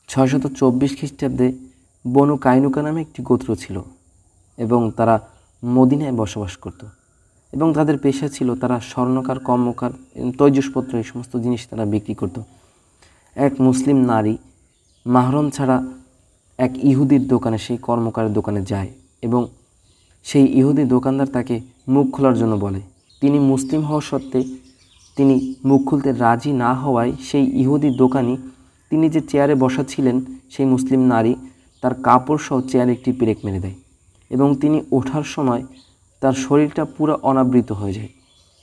624 খ্রিস্টাব্দে বনু কাইনুকা নামে একটি গোত্র ছিল এবং তারা মদিনায় বসবাস করত এবং তাদের পেশা ছিল তারা স্বর্ণকার, কর্মকার, তৈজসপত্র এই সমস্ত জিনিস তারা বিক্রি করত। এক মুসলিম নারী মাহরম ছাড়া এক ইহুদির দোকানে, সেই কর্মকারের দোকানে যায় এবং সেই ইহুদি দোকানদার তাকে মুখ খোলার জন্য বলে। তিনি মুসলিম হওয়া সত্ত্বে তিনি মুখ খুলতে রাজি না হওয়ায় সেই ইহুদি দোকানি তিনি যে চেয়ারে বসা ছিলেন সেই মুসলিম নারী তার কাপড় সহ চেয়ারে একটি পেরেক মেরে দেয় এবং তিনি ওঠার সময় তার শরীরটা পুরো অনাবৃত হয়ে যায়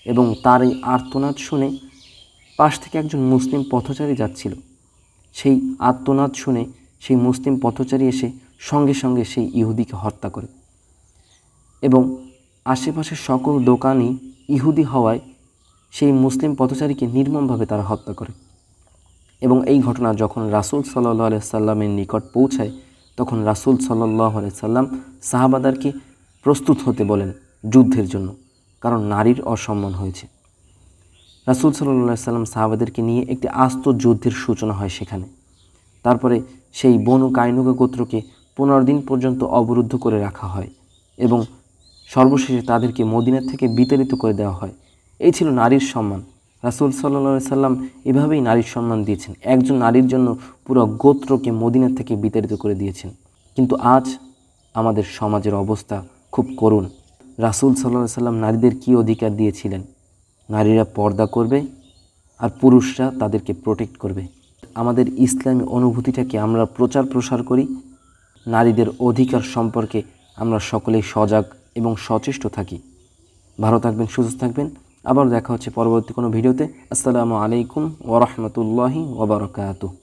এবং তার এই আর্তনাদ শুনে পাশ থেকে একজন মুসলিম পথচারী যাচ্ছিল। সেই আর্তনাদ শুনে সেই মুসলিম পথচারী এসে সঙ্গে সঙ্গে সেই ইহুদিকে হত্যা করে এবং আশেপাশের সকল দোকানই ইহুদি হওয়ায় সেই মুসলিম পথচারীকে নির্মমভাবে তারা হত্যা করে এবং এই ঘটনা যখন রাসূল সাল্লাল্লাহু আলাইহি সাল্লামের নিকট পৌঁছায় তখন রাসূল সাল্লাল্লাহু আলাইহি সাল্লাম সাহাবাদেরকে প্রস্তুত হতে বলেন যুদ্ধের জন্য, কারণ নারীর অসম্মান হয়েছে। রাসূল সাল্লাল্লাহু আলাইহি সাল্লাম সাহাবাদেরকে নিয়ে একটি আস্ত যুদ্ধের সূচনা হয় সেখানে। তারপরে সেই বনু কাইনুকা গোত্রকে 15 দিন পর্যন্ত অবরুদ্ধ করে রাখা হয় এবং সর্বশেষে তাদেরকে মদিনা থেকে বিতাড়িত করে দেওয়া হয়। এই ছিল নারীর সম্মান। রাসূল সাল্লাল্লাহু আলাইহি সাল্লাম এভাবেই নারীর সম্মান দিয়েছেন। একজন নারীর জন্য পুরো গোত্রকে মদিনা থেকে বিতাড়িত করে দিয়েছেন। কিন্তু আজ আমাদের সমাজের অবস্থা খুব করুণ। রাসূল সাল্লাল্লাহু আলাইহি সাল্লাম নারীদের কী অধিকার দিয়েছিলেন? নারীরা পর্দা করবে আর পুরুষরা তাদেরকে প্রোটেক্ট করবে। আমাদের ইসলামী অনুভূতিটাকে আমরা প্রচার প্রসার করি, নারীদের অধিকার সম্পর্কে আমরা সকলেই সজাগ এবং সচেষ্ট থাকি। ভালো থাকবেন, সুস্থ থাকবেন। আবার দেখা হচ্ছে পরবর্তী কোনো ভিডিওতে। আসসালামু আলাইকুম ওয়া রাহমাতুল্লাহি ওয়া বারাকাতুহু।